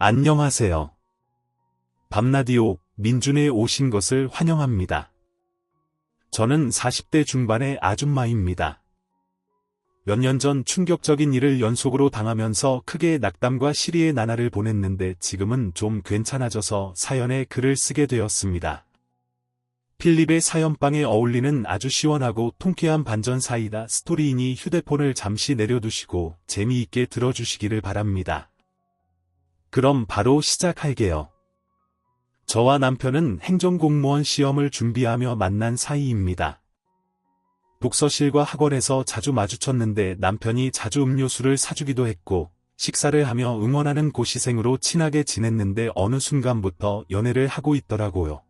안녕하세요. 밤라디오 민준에 오신 것을 환영합니다. 저는 40대 중반의 아줌마입니다. 몇 년 전 충격적인 일을 연속으로 당하면서 크게 낙담과 시리의 나날을 보냈는데 지금은 좀 괜찮아져서 사연에 글을 쓰게 되었습니다. 필립의 사연방에 어울리는 아주 시원하고 통쾌한 반전 사이다 스토리이니 휴대폰을 잠시 내려두시고 재미있게 들어주시기를 바랍니다. 그럼 바로 시작할게요. 저와 남편은 행정공무원 시험을 준비하며 만난 사이입니다. 독서실과 학원에서 자주 마주쳤는데 남편이 자주 음료수를 사주기도 했고 식사를 하며 응원하는 고시생으로 친하게 지냈는데 어느 순간부터 연애를 하고 있더라고요.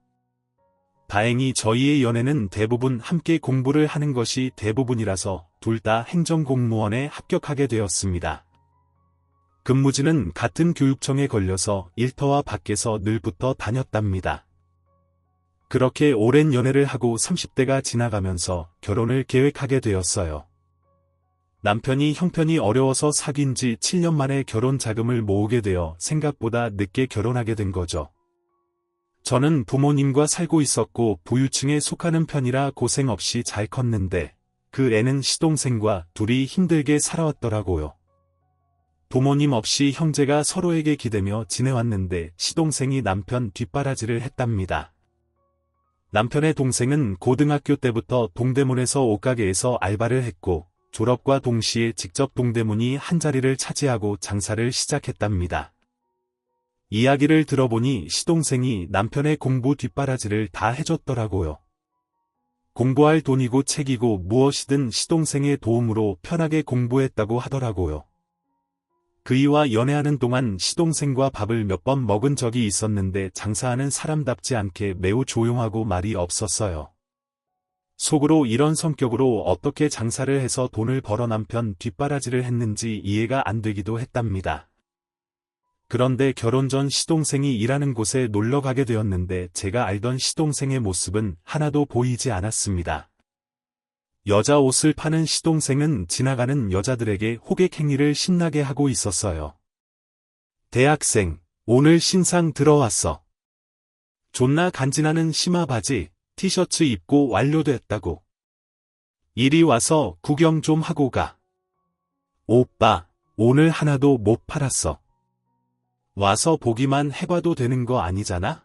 다행히 저희의 연애는 대부분 함께 공부를 하는 것이 대부분이라서 둘 다 행정공무원에 합격하게 되었습니다. 근무지는 같은 교육청에 걸려서 일터와 밖에서 늘 붙어 다녔답니다. 그렇게 오랜 연애를 하고 30대가 지나가면서 결혼을 계획하게 되었어요. 남편이 형편이 어려워서 사귄 지 7년 만에 결혼 자금을 모으게 되어 생각보다 늦게 결혼하게 된 거죠. 저는 부모님과 살고 있었고 부유층에 속하는 편이라 고생 없이 잘 컸는데 그 애는 시동생과 둘이 힘들게 살아왔더라고요. 부모님 없이 형제가 서로에게 기대며 지내왔는데 시동생이 남편 뒷바라지를 했답니다. 남편의 동생은 고등학교 때부터 동대문에서 옷가게에서 알바를 했고 졸업과 동시에 직접 동대문이 한 자리를 차지하고 장사를 시작했답니다. 이야기를 들어보니 시동생이 남편의 공부 뒷바라지를 다 해줬더라고요. 공부할 돈이고 책이고 무엇이든 시동생의 도움으로 편하게 공부했다고 하더라고요. 그이와 연애하는 동안 시동생과 밥을 몇 번 먹은 적이 있었는데 장사하는 사람답지 않게 매우 조용하고 말이 없었어요. 속으로 이런 성격으로 어떻게 장사를 해서 돈을 벌어 남편 뒷바라지를 했는지 이해가 안 되기도 했답니다. 그런데 결혼 전 시동생이 일하는 곳에 놀러 가게 되었는데 제가 알던 시동생의 모습은 하나도 보이지 않았습니다. 여자 옷을 파는 시동생은 지나가는 여자들에게 호객 행위를 신나게 하고 있었어요. 대학생, 오늘 신상 들어왔어. 존나 간지나는 치마 바지, 티셔츠 입고 완료됐다고. 이리 와서 구경 좀 하고 가. 오빠, 오늘 하나도 못 팔았어. 와서 보기만 해봐도 되는 거 아니잖아?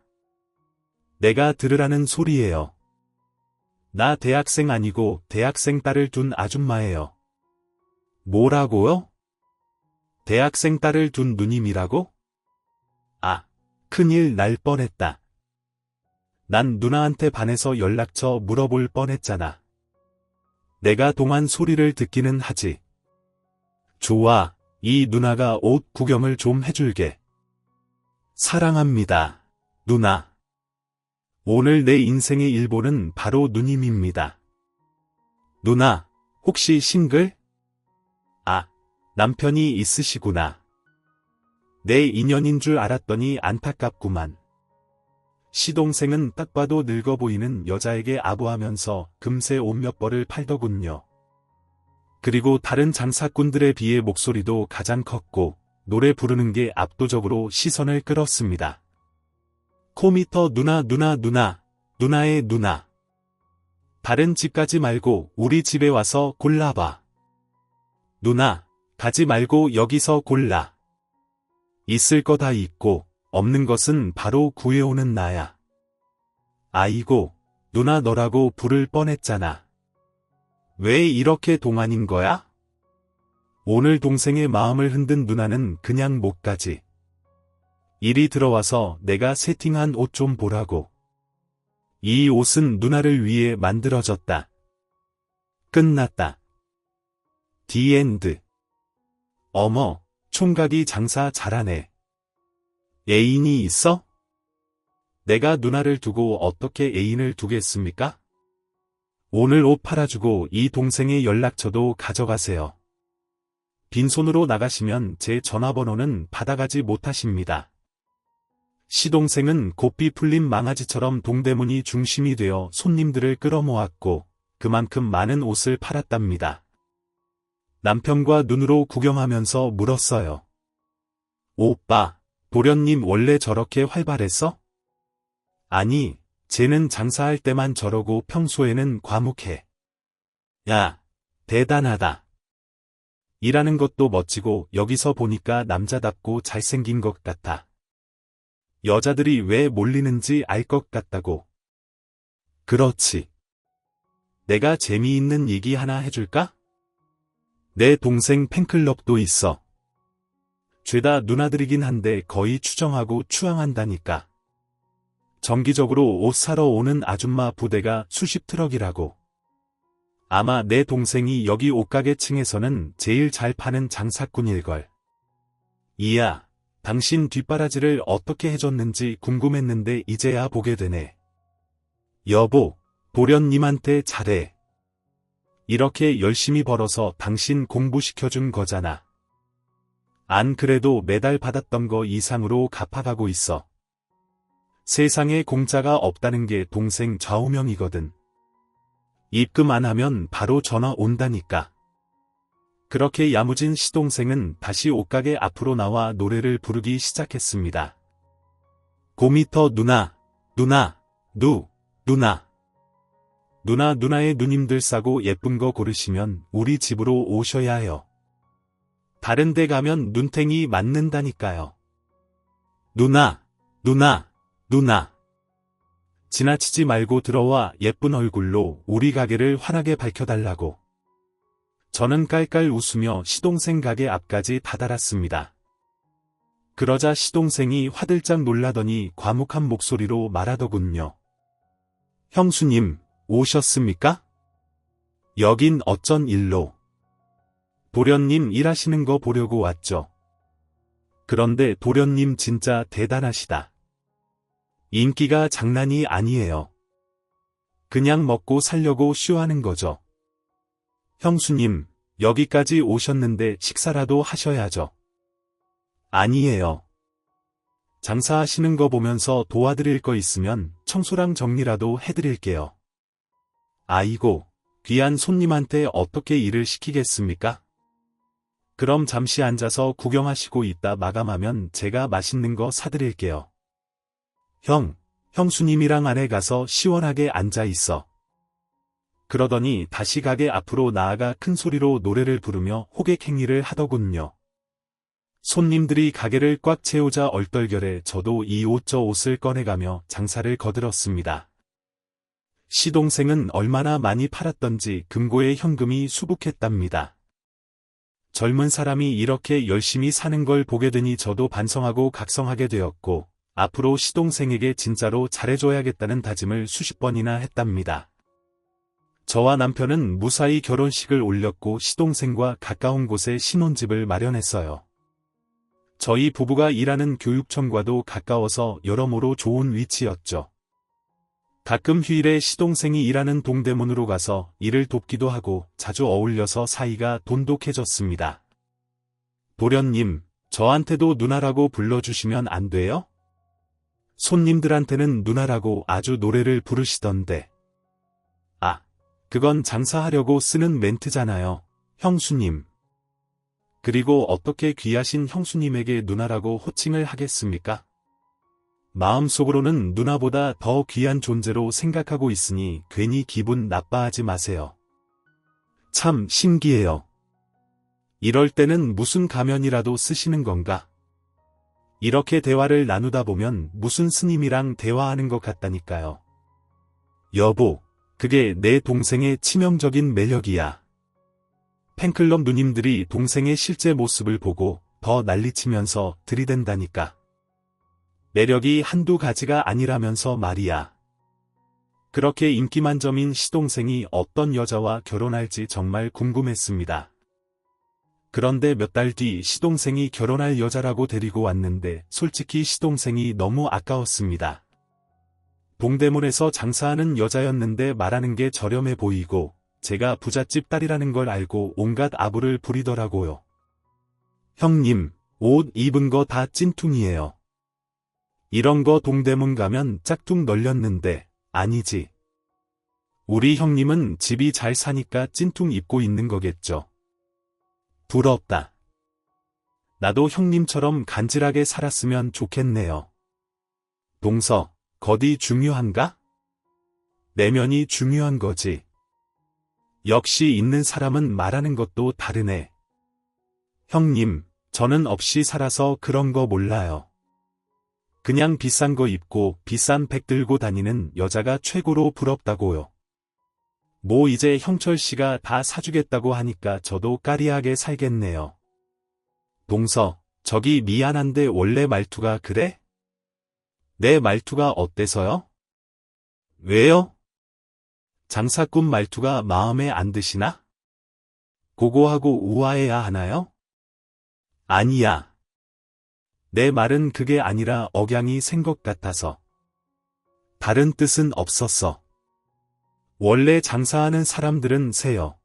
내가 들으라는 소리예요. 나 대학생 아니고 대학생 딸을 둔 아줌마예요. 뭐라고요? 대학생 딸을 둔 누님이라고? 아, 큰일 날 뻔했다. 난 누나한테 반해서 연락처 물어볼 뻔했잖아. 내가 동안 소리를 듣기는 하지. 좋아, 이 누나가 옷 구경을 좀 해줄게. 사랑합니다, 누나. 오늘 내 인생의 일본은 바로 누님입니다. 누나, 혹시 싱글? 아, 남편이 있으시구나. 내 인연인 줄 알았더니 안타깝구만. 시동생은 딱 봐도 늙어 보이는 여자에게 아부하면서 금세 옷 몇 벌을 팔더군요. 그리고 다른 장사꾼들에 비해 목소리도 가장 컸고 노래 부르는 게 압도적으로 시선을 끌었습니다. 코미터 누나 누나의 누나. 다른 집 가지 말고 우리 집에 와서 골라봐. 누나, 가지 말고 여기서 골라. 있을 거 다 있고 없는 것은 바로 구해오는 나야. 아이고, 누나 너라고 부를 뻔했잖아. 왜 이렇게 동안인 거야? 오늘 동생의 마음을 흔든 누나는 그냥 못 가지. 이리 들어와서 내가 세팅한 옷 좀 보라고. 이 옷은 누나를 위해 만들어졌다. 끝났다. 디엔드. 어머, 총각이 장사 잘하네. 애인이 있어? 내가 누나를 두고 어떻게 애인을 두겠습니까? 오늘 옷 팔아주고 이 동생의 연락처도 가져가세요. 빈손으로 나가시면 제 전화번호는 받아가지 못하십니다. 시동생은 고삐 풀린 망아지처럼 동대문이 중심이 되어 손님들을 끌어모았고 그만큼 많은 옷을 팔았답니다. 남편과 눈으로 구경하면서 물었어요. 오빠, 도련님 원래 저렇게 활발했어? 아니, 쟤는 장사할 때만 저러고 평소에는 과묵해. 야, 대단하다. 일하는 것도 멋지고 여기서 보니까 남자답고 잘생긴 것 같아. 여자들이 왜 몰리는지 알 것 같다고. 그렇지. 내가 재미있는 얘기 하나 해줄까? 내 동생 팬클럽도 있어. 죄다 누나들이긴 한데 거의 추정하고 추앙한다니까. 정기적으로 옷 사러 오는 아줌마 부대가 수십 트럭이라고. 아마 내 동생이 여기 옷가게 층에서는 제일 잘 파는 장사꾼일걸. 이야, 당신 뒷바라지를 어떻게 해줬는지 궁금했는데 이제야 보게 되네. 여보, 도련님한테 잘해. 이렇게 열심히 벌어서 당신 공부시켜준 거잖아. 안 그래도 매달 받았던 거 이상으로 갚아가고 있어. 세상에 공짜가 없다는 게 동생 좌우명이거든. 입금 안 하면 바로 전화 온다니까. 그렇게 야무진 시동생은 다시 옷가게 앞으로 나와 노래를 부르기 시작했습니다. 고미터 누나, 누나, 누나. 누나의 누님들 싸고 예쁜 거 고르시면 우리 집으로 오셔야 해요. 다른 데 가면 눈탱이 맞는다니까요. 누나. 지나치지 말고 들어와 예쁜 얼굴로 우리 가게를 환하게 밝혀달라고. 저는 깔깔 웃으며 시동생 가게 앞까지 다다랐습니다. 그러자 시동생이 화들짝 놀라더니 과묵한 목소리로 말하더군요. 형수님, 오셨습니까? 여긴 어쩐 일로? 도련님 일하시는 거 보려고 왔죠. 그런데 도련님 진짜 대단하시다. 인기가 장난이 아니에요. 그냥 먹고 살려고 쇼하는 거죠. 형수님, 여기까지 오셨는데 식사라도 하셔야죠. 아니에요. 장사하시는 거 보면서 도와드릴 거 있으면 청소랑 정리라도 해드릴게요. 아이고, 귀한 손님한테 어떻게 일을 시키겠습니까? 그럼 잠시 앉아서 구경하시고 있다 마감하면 제가 맛있는 거 사드릴게요. 형수님이랑 안에 가서 시원하게 앉아 있어. 그러더니 다시 가게 앞으로 나아가 큰 소리로 노래를 부르며 호객 행위를 하더군요. 손님들이 가게를 꽉 채우자 얼떨결에 저도 이 옷 저 옷을 꺼내가며 장사를 거들었습니다. 시동생은 얼마나 많이 팔았던지 금고에 현금이 수북했답니다. 젊은 사람이 이렇게 열심히 사는 걸 보게 되니 저도 반성하고 각성하게 되었고, 앞으로 시동생에게 진짜로 잘해줘야겠다는 다짐을 수십 번이나 했답니다. 저와 남편은 무사히 결혼식을 올렸고 시동생과 가까운 곳에 신혼집을 마련했어요. 저희 부부가 일하는 교육청과도 가까워서 여러모로 좋은 위치였죠. 가끔 휴일에 시동생이 일하는 동대문으로 가서 일을 돕기도 하고 자주 어울려서 사이가 돈독해졌습니다. 도련님, 저한테도 누나라고 불러주시면 안 돼요? 손님들한테는 누나라고 아주 노래를 부르시던데. 아, 그건 장사하려고 쓰는 멘트잖아요, 형수님. 그리고 어떻게 귀하신 형수님에게 누나라고 호칭을 하겠습니까? 마음속으로는 누나보다 더 귀한 존재로 생각하고 있으니 괜히 기분 나빠하지 마세요. 참 신기해요. 이럴 때는 무슨 가면이라도 쓰시는 건가? 이렇게 대화를 나누다 보면 무슨 스님이랑 대화하는 것 같다니까요. 여보, 그게 내 동생의 치명적인 매력이야. 팬클럽 누님들이 동생의 실제 모습을 보고 더 난리치면서 들이댄다니까. 매력이 한두 가지가 아니라면서 말이야. 그렇게 인기 만점인 시동생이 어떤 여자와 결혼할지 정말 궁금했습니다. 그런데 몇 달 뒤 시동생이 결혼할 여자라고 데리고 왔는데 솔직히 시동생이 너무 아까웠습니다. 동대문에서 장사하는 여자였는데 말하는 게 저렴해 보이고 제가 부잣집 딸이라는 걸 알고 온갖 아부를 부리더라고요. 형님, 옷 입은 거 다 찐퉁이에요. 이런 거 동대문 가면 짝퉁 널렸는데, 아니지. 우리 형님은 집이 잘 사니까 찐퉁 입고 있는 거겠죠. 부럽다. 나도 형님처럼 간질하게 살았으면 좋겠네요. 동서, 겉이 중요한가? 내면이 중요한 거지. 역시 있는 사람은 말하는 것도 다르네. 형님, 저는 없이 살아서 그런 거 몰라요. 그냥 비싼 거 입고 비싼 백 들고 다니는 여자가 최고로 부럽다고요. 뭐 이제 형철 씨가 다 사주겠다고 하니까 저도 까리하게 살겠네요. 동서, 저기 미안한데 원래 말투가 그래? 내 말투가 어때서요? 왜요? 장사꾼 말투가 마음에 안 드시나? 고고하고 우아해야 하나요? 아니야. 내 말은 그게 아니라 억양이 센 것 같아서. 다른 뜻은 없었어. 원래 장사하는 사람들은 세요.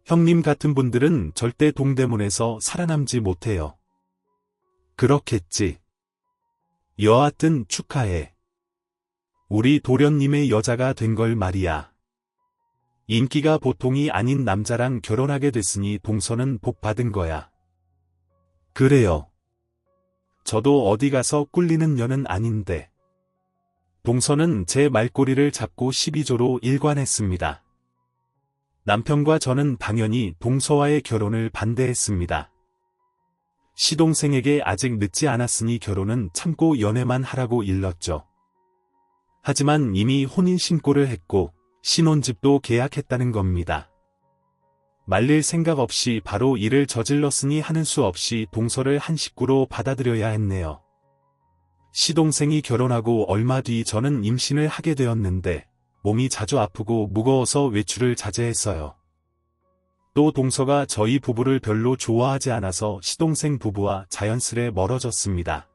형님 같은 분들은 절대 동대문에서 살아남지 못해요. 그렇겠지. 여하튼 축하해. 우리 도련님의 여자가 된 걸 말이야. 인기가 보통이 아닌 남자랑 결혼하게 됐으니 동서는 복 받은 거야. 그래요. 저도 어디 가서 꿀리는 년은 아닌데. 동서는 제 말꼬리를 잡고 12조로 일관했습니다. 남편과 저는 당연히 동서와의 결혼을 반대했습니다. 시동생에게 아직 늦지 않았으니 결혼은 참고 연애만 하라고 일렀죠. 하지만 이미 혼인신고를 했고 신혼집도 계약했다는 겁니다. 말릴 생각 없이 바로 일을 저질렀으니 하는 수 없이 동서를 한 식구로 받아들여야 했네요. 시동생이 결혼하고 얼마 뒤 저는 임신을 하게 되었는데 몸이 자주 아프고 무거워서 외출을 자제했어요. 또 동서가 저희 부부를 별로 좋아하지 않아서 시동생 부부와 자연스레 멀어졌습니다.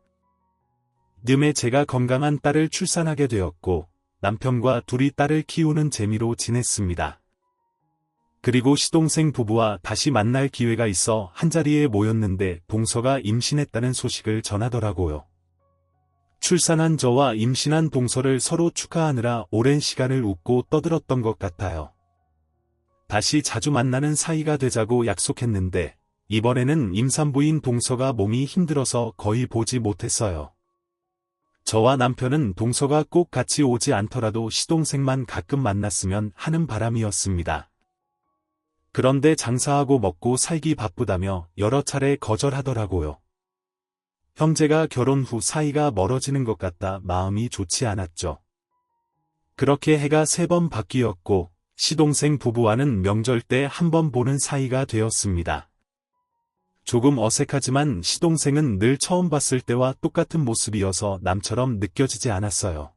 즈음에 제가 건강한 딸을 출산하게 되었고 남편과 둘이 딸을 키우는 재미로 지냈습니다. 그리고 시동생 부부와 다시 만날 기회가 있어 한자리에 모였는데 동서가 임신했다는 소식을 전하더라고요. 출산한 저와 임신한 동서를 서로 축하하느라 오랜 시간을 웃고 떠들었던 것 같아요. 다시 자주 만나는 사이가 되자고 약속했는데 이번에는 임산부인 동서가 몸이 힘들어서 거의 보지 못했어요. 저와 남편은 동서가 꼭 같이 오지 않더라도 시동생만 가끔 만났으면 하는 바람이었습니다. 그런데 장사하고 먹고 살기 바쁘다며 여러 차례 거절하더라고요. 형제가 결혼 후 사이가 멀어지는 것 같다 마음이 좋지 않았죠. 그렇게 해가 3번 바뀌었고 시동생 부부와는 명절 때 한 번 보는 사이가 되었습니다. 조금 어색하지만 시동생은 늘 처음 봤을 때와 똑같은 모습이어서 남처럼 느껴지지 않았어요.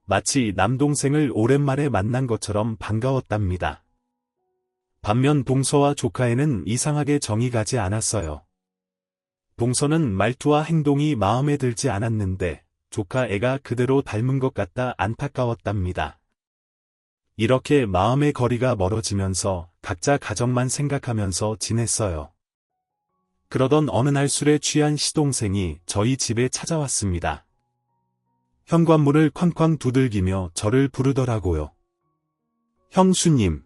마치 남동생을 오랜만에 만난 것처럼 반가웠답니다. 반면 동서와 조카에는 이상하게 정이 가지 않았어요. 동서는 말투와 행동이 마음에 들지 않았는데 조카 애가 그대로 닮은 것 같다 안타까웠답니다. 이렇게 마음의 거리가 멀어지면서 각자 가정만 생각하면서 지냈어요. 그러던 어느 날 술에 취한 시동생이 저희 집에 찾아왔습니다. 현관문을 쾅쾅 두들기며 저를 부르더라고요. 형수님.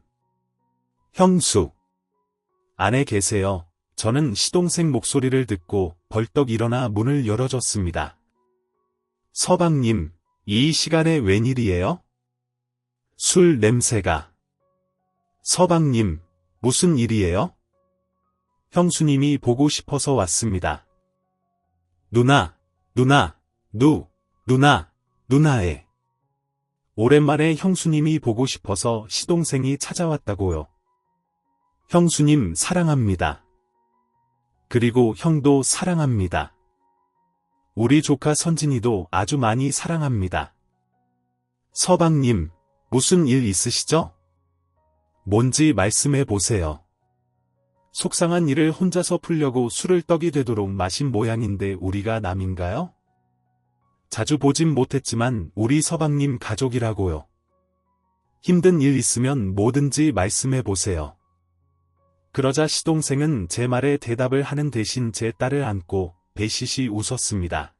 형수. 안에 계세요. 저는 시동생 목소리를 듣고 벌떡 일어나 문을 열어줬습니다. 서방님, 이 시간에 웬일이에요? 술 냄새가. 서방님, 무슨 일이에요? 형수님이 보고 싶어서 왔습니다. 누나애. 오랜만에 형수님이 보고 싶어서 시동생이 찾아왔다고요. 형수님 사랑합니다. 그리고 형도 사랑합니다. 우리 조카 선진이도 아주 많이 사랑합니다. 서방님, 무슨 일 있으시죠? 뭔지 말씀해 보세요. 속상한 일을 혼자서 풀려고 술을 떡이 되도록 마신 모양인데 우리가 남인가요? 자주 보진 못했지만 우리 서방님 가족이라고요. 힘든 일 있으면 뭐든지 말씀해 보세요. 그러자 시동생은 제 말에 대답을 하는 대신 제 딸을 안고 배시시 웃었습니다.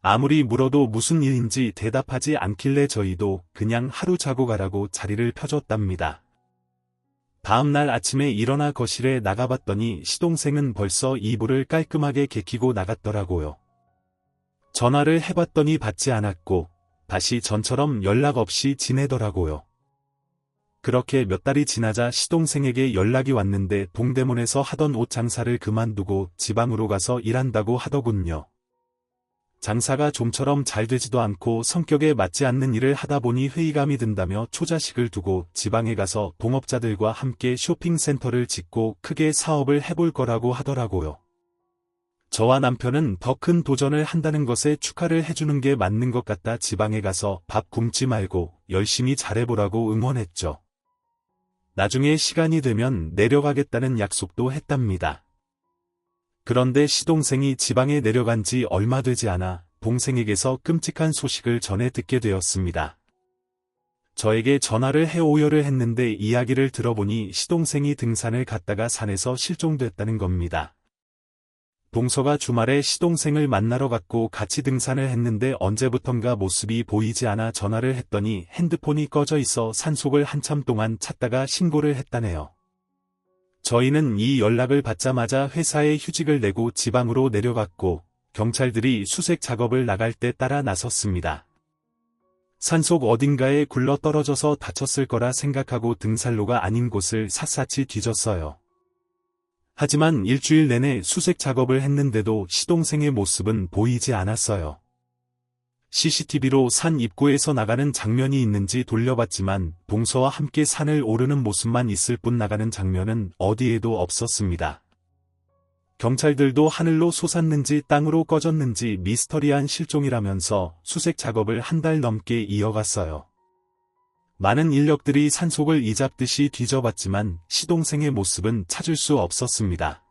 아무리 물어도 무슨 일인지 대답하지 않길래 저희도 그냥 하루 자고 가라고 자리를 펴줬답니다. 다음 날 아침에 일어나 거실에 나가봤더니 시동생은 벌써 이불을 깔끔하게 개키고 나갔더라고요. 전화를 해봤더니 받지 않았고 다시 전처럼 연락 없이 지내더라고요. 그렇게 몇 달이 지나자 시동생에게 연락이 왔는데 동대문에서 하던 옷 장사를 그만두고 지방으로 가서 일한다고 하더군요. 장사가 좀처럼 잘 되지도 않고 성격에 맞지 않는 일을 하다 보니 회의감이 든다며 초자식을 두고 지방에 가서 동업자들과 함께 쇼핑센터를 짓고 크게 사업을 해볼 거라고 하더라고요. 저와 남편은 더 큰 도전을 한다는 것에 축하를 해주는 게 맞는 것 같다 지방에 가서 밥 굶지 말고 열심히 잘해보라고 응원했죠. 나중에 시간이 되면 내려가겠다는 약속도 했답니다. 그런데 시동생이 지방에 내려간 지 얼마 되지 않아 동생에게서 끔찍한 소식을 전해 듣게 되었습니다. 저에게 전화를 해 오열을 했는데 이야기를 들어보니 시동생이 등산을 갔다가 산에서 실종됐다는 겁니다. 동서가 주말에 시동생을 만나러 갔고 같이 등산을 했는데 언제부턴가 모습이 보이지 않아 전화를 했더니 핸드폰이 꺼져 있어 산속을 한참 동안 찾다가 신고를 했다네요. 저희는 이 연락을 받자마자 회사에 휴직을 내고 지방으로 내려갔고 경찰들이 수색 작업을 나갈 때 따라 나섰습니다. 산속 어딘가에 굴러 떨어져서 다쳤을 거라 생각하고 등산로가 아닌 곳을 샅샅이 뒤졌어요. 하지만 일주일 내내 수색 작업을 했는데도 시동생의 모습은 보이지 않았어요. CCTV로 산 입구에서 나가는 장면이 있는지 돌려봤지만 동서와 함께 산을 오르는 모습만 있을 뿐 나가는 장면은 어디에도 없었습니다. 경찰들도 하늘로 솟았는지 땅으로 꺼졌는지 미스터리한 실종이라면서 수색 작업을 한 달 넘게 이어갔어요. 많은 인력들이 산속을 이잡듯이 뒤져봤지만 시동생의 모습은 찾을 수 없었습니다.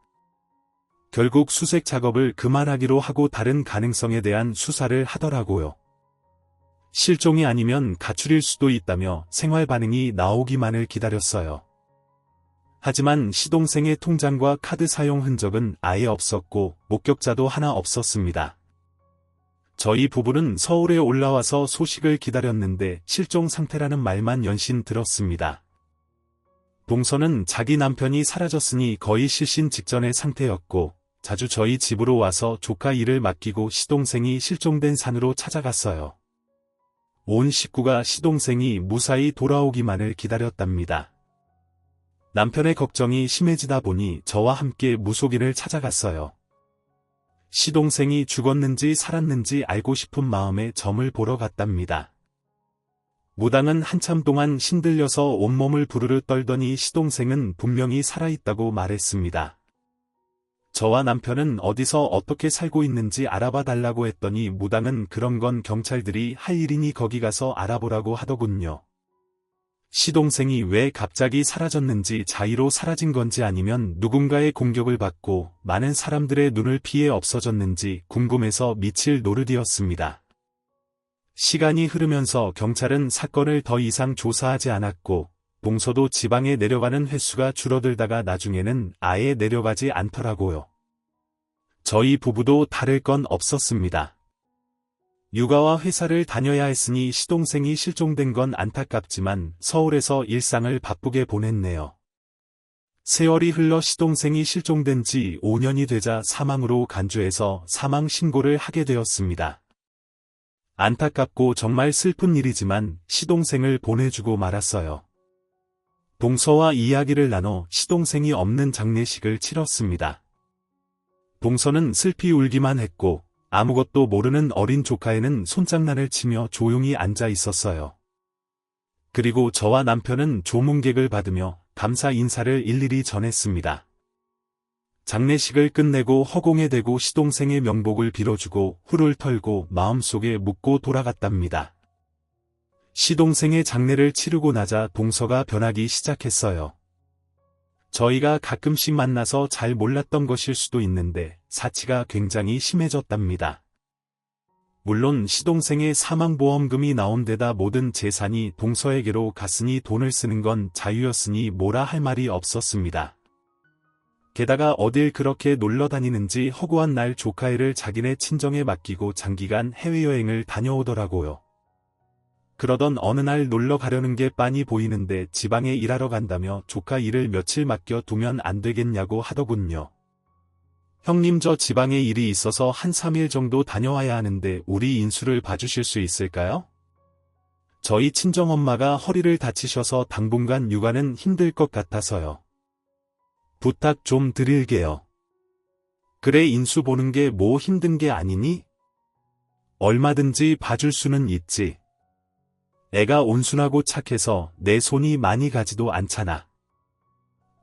결국 수색 작업을 그만하기로 하고 다른 가능성에 대한 수사를 하더라고요. 실종이 아니면 가출일 수도 있다며 생활 반응이 나오기만을 기다렸어요. 하지만 시동생의 통장과 카드 사용 흔적은 아예 없었고 목격자도 하나 없었습니다. 저희 부부는 서울에 올라와서 소식을 기다렸는데 실종 상태라는 말만 연신 들었습니다. 동서는 자기 남편이 사라졌으니 거의 실신 직전의 상태였고 자주 저희 집으로 와서 조카 일을 맡기고 시동생이 실종된 산으로 찾아갔어요. 온 식구가 시동생이 무사히 돌아오기만을 기다렸답니다. 남편의 걱정이 심해지다 보니 저와 함께 무속인을 찾아갔어요. 시동생이 죽었는지 살았는지 알고 싶은 마음에 점을 보러 갔답니다. 무당은 한참 동안 신들려서 온몸을 부르르 떨더니 시동생은 분명히 살아있다고 말했습니다. 저와 남편은 어디서 어떻게 살고 있는지 알아봐 달라고 했더니 무당은 그런 건 경찰들이 할 일이니 거기 가서 알아보라고 하더군요. 시동생이 왜 갑자기 사라졌는지 자의로 사라진 건지 아니면 누군가의 공격을 받고 많은 사람들의 눈을 피해 없어졌는지 궁금해서 미칠 노릇이었습니다. 시간이 흐르면서 경찰은 사건을 더 이상 조사하지 않았고 동서도 지방에 내려가는 횟수가 줄어들다가 나중에는 아예 내려가지 않더라고요. 저희 부부도 다를 건 없었습니다. 육아와 회사를 다녀야 했으니 시동생이 실종된 건 안타깝지만 서울에서 일상을 바쁘게 보냈네요. 세월이 흘러 시동생이 실종된 지 5년이 되자 사망으로 간주해서 사망 신고를 하게 되었습니다. 안타깝고 정말 슬픈 일이지만 시동생을 보내주고 말았어요. 동서와 이야기를 나눠 시동생이 없는 장례식을 치렀습니다. 동서는 슬피 울기만 했고 아무것도 모르는 어린 조카애는 손장난을 치며 조용히 앉아 있었어요. 그리고 저와 남편은 조문객을 받으며 감사 인사를 일일이 전했습니다. 장례식을 끝내고 허공에 대고 시동생의 명복을 빌어주고 훌을 털고 마음속에 묻고 돌아갔답니다. 시동생의 장례를 치르고 나자 동서가 변하기 시작했어요. 저희가 가끔씩 만나서 잘 몰랐던 것일 수도 있는데 사치가 굉장히 심해졌답니다. 물론 시동생의 사망보험금이 나온 데다 모든 재산이 동서에게로 갔으니 돈을 쓰는 건 자유였으니 뭐라 할 말이 없었습니다. 게다가 어딜 그렇게 놀러 다니는지 허구한 날 조카애를 자기네 친정에 맡기고 장기간 해외여행을 다녀오더라고요. 그러던 어느 날 놀러 가려는 게 빤히 보이는데 지방에 일하러 간다며 조카 일을 며칠 맡겨 두면 안 되겠냐고 하더군요. 형님 저 지방에 일이 있어서 한 3일 정도 다녀와야 하는데 우리 인수를 봐주실 수 있을까요? 저희 친정엄마가 허리를 다치셔서 당분간 육아는 힘들 것 같아서요. 부탁 좀 드릴게요. 그래 인수 보는 게 뭐 힘든 게 아니니? 얼마든지 봐줄 수는 있지. 애가 온순하고 착해서 내 손이 많이 가지도 않잖아.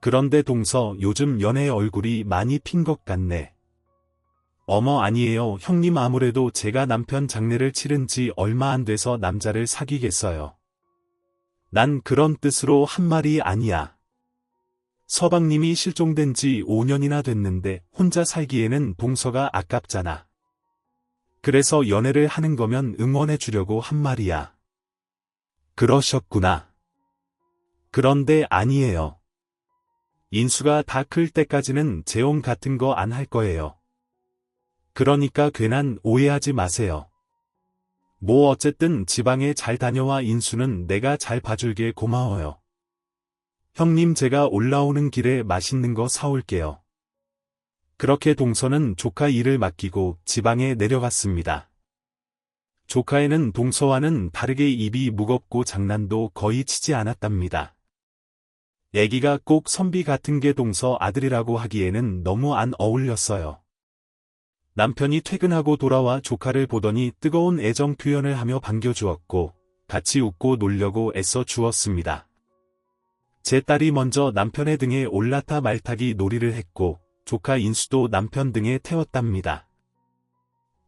그런데 동서 요즘 연애 얼굴이 많이 핀 것 같네. 어머 아니에요 형님 아무래도 제가 남편 장례를 치른 지 얼마 안 돼서 남자를 사귀겠어요. 난 그런 뜻으로 한 말이 아니야. 서방님이 실종된 지 5년이나 됐는데 혼자 살기에는 동서가 아깝잖아. 그래서 연애를 하는 거면 응원해 주려고 한 말이야. 그러셨구나. 그런데 아니에요. 인수가 다 클 때까지는 재혼 같은 거 안 할 거예요. 그러니까 괜한 오해하지 마세요. 뭐 어쨌든 지방에 잘 다녀와 인수는 내가 잘 봐줄게 고마워요. 형님 제가 올라오는 길에 맛있는 거 사올게요. 그렇게 동서는 조카 일을 맡기고 지방에 내려갔습니다. 조카애는 동서와는 다르게 입이 무겁고 장난도 거의 치지 않았답니다. 애기가 꼭 선비 같은 게 동서 아들이라고 하기에는 너무 안 어울렸어요. 남편이 퇴근하고 돌아와 조카를 보더니 뜨거운 애정 표현을 하며 반겨주었고 같이 웃고 놀려고 애써 주었습니다. 제 딸이 먼저 남편의 등에 올라타 말타기 놀이를 했고 조카 인수도 남편 등에 태웠답니다.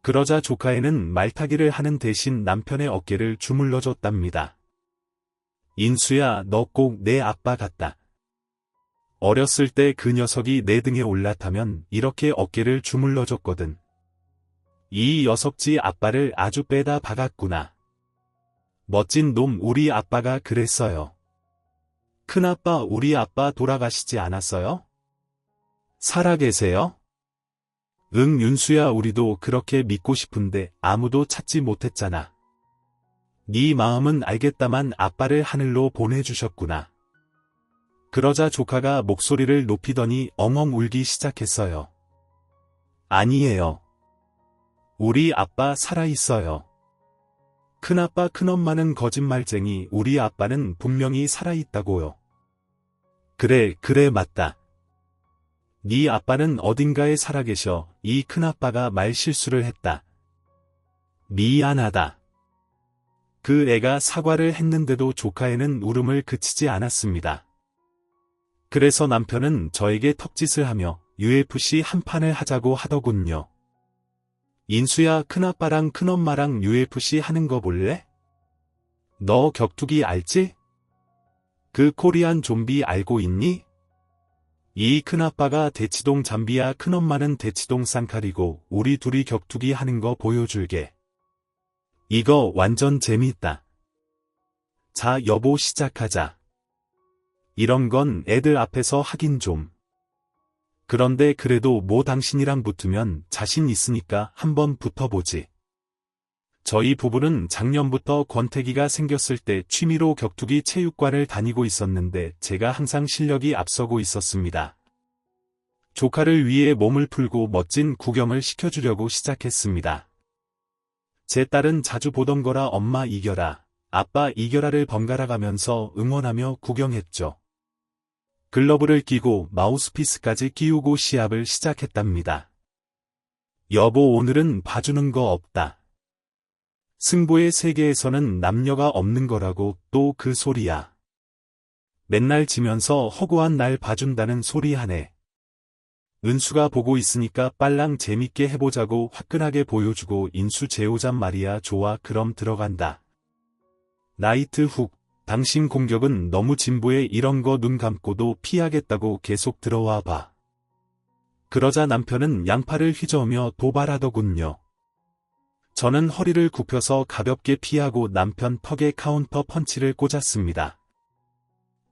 그러자 조카애는 말타기를 하는 대신 남편의 어깨를 주물러줬답니다. 인수야 너 꼭 내 아빠 같다. 어렸을 때 그 녀석이 내 등에 올라타면 이렇게 어깨를 주물러줬거든. 이 녀석지 아빠를 아주 빼다 박았구나. 멋진 놈 우리 아빠가 그랬어요. 큰아빠 우리 아빠 돌아가시지 않았어요? 살아계세요? 응 윤수야 우리도 그렇게 믿고 싶은데 아무도 찾지 못했잖아. 네 마음은 알겠다만 아빠를 하늘로 보내주셨구나. 그러자 조카가 목소리를 높이더니 엉엉 울기 시작했어요. 아니에요. 우리 아빠 살아있어요. 큰아빠 큰엄마는 거짓말쟁이 우리 아빠는 분명히 살아있다고요. 그래 맞다. 네 아빠는 어딘가에 살아계셔. 이 큰아빠가 말 실수를 했다. 미안하다. 그 애가 사과를 했는데도 조카애는 울음을 그치지 않았습니다. 그래서 남편은 저에게 턱짓을 하며 UFC 한 판을 하자고 하더군요. 인수야 큰아빠랑 큰엄마랑 UFC 하는 거 볼래? 너 격투기 알지? 그 코리안 좀비 알고 있니? 이 큰아빠가 대치동 잠비야 큰엄마는 대치동 쌍칼이고 우리 둘이 격투기 하는 거 보여줄게. 이거 완전 재미있다. 자 여보 시작하자. 이런 건 애들 앞에서 하긴 좀. 그런데 그래도 뭐 당신이랑 붙으면 자신 있으니까 한번 붙어보지. 저희 부부는 작년부터 권태기가 생겼을 때 취미로 격투기 체육관을 다니고 있었는데 제가 항상 실력이 앞서고 있었습니다. 조카를 위해 몸을 풀고 멋진 구경을 시켜주려고 시작했습니다. 제 딸은 자주 보던 거라 엄마 이겨라, 아빠 이겨라를 번갈아 가면서 응원하며 구경했죠. 글러브를 끼고 마우스피스까지 끼우고 시합을 시작했답니다. 여보 오늘은 봐주는 거 없다. 승부의 세계에서는 남녀가 없는 거라고 또 그 소리야. 맨날 지면서 허구한 날 봐준다는 소리 하네. 은수가 보고 있으니까 빨랑 재밌게 해보자고 화끈하게 보여주고 인수 재우잔 말이야. 좋아 그럼 들어간다. 나이트 훅. 당신 공격은 너무 진보해. 이런 거 눈 감고도 피하겠다고 계속 들어와 봐. 그러자 남편은 양팔을 휘저으며 도발하더군요. 저는 허리를 굽혀서 가볍게 피하고 남편 턱에 카운터 펀치를 꽂았습니다.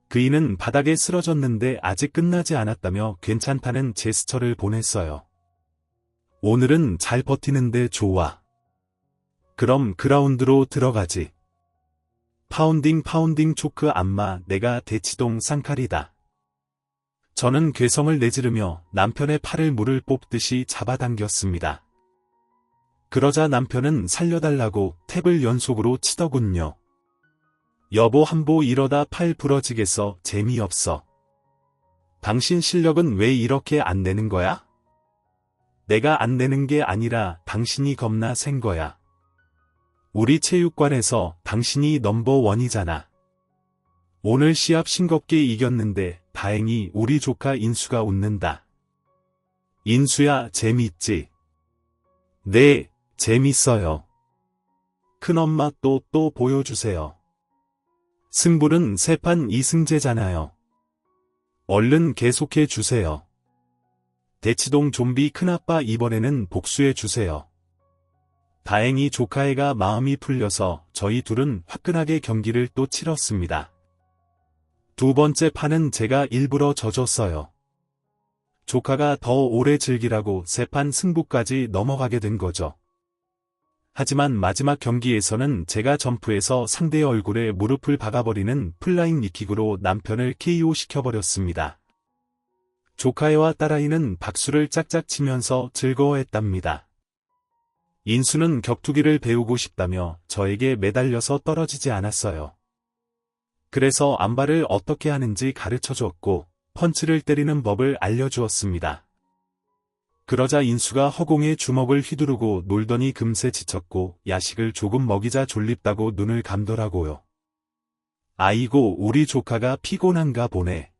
그이는 바닥에 쓰러졌는데 아직 끝나지 않았다며 괜찮다는 제스처를 보냈어요. 오늘은 잘 버티는데 좋아. 그럼 그라운드로 들어가지. 파운딩 파운딩 초크 안마 내가 대치동 쌍칼이다. 저는 괴성을 내지르며 남편의 팔을 물을 뽑듯이 잡아당겼습니다. 그러자 남편은 살려달라고 탭을 연속으로 치더군요. 여보 한보 이러다 팔 부러지겠어. 재미없어. 당신 실력은 왜 이렇게 안 내는 거야? 내가 안 내는 게 아니라 당신이 겁나 센 거야. 우리 체육관에서 당신이 넘버원이잖아. 오늘 시합 싱겁게 이겼는데 다행히 우리 조카 인수가 웃는다. 인수야 재밌지? 네, 재밌어요. 큰엄마 또 보여주세요. 승부는 3판 2승제잖아요. 얼른 계속해 주세요. 대치동 좀비 큰아빠 이번에는 복수해 주세요. 다행히 조카애가 마음이 풀려서 저희 둘은 화끈하게 경기를 또 치렀습니다. 두 번째 판은 제가 일부러 져줬어요. 조카가 더 오래 즐기라고 3판 승부까지 넘어가게 된 거죠. 하지만 마지막 경기에서는 제가 점프해서 상대의 얼굴에 무릎을 박아버리는 플라잉 니킥으로 남편을 KO 시켜버렸습니다. 조카애와 딸아이는 박수를 짝짝 치면서 즐거워했답니다. 인수는 격투기를 배우고 싶다며 저에게 매달려서 떨어지지 않았어요. 그래서 안발을 어떻게 하는지 가르쳐줬고 펀치를 때리는 법을 알려주었습니다. 그러자 인수가 허공에 주먹을 휘두르고 놀더니 금세 지쳤고 야식을 조금 먹이자 졸립다고 눈을 감더라고요. 아이고 우리 조카가 피곤한가 보네.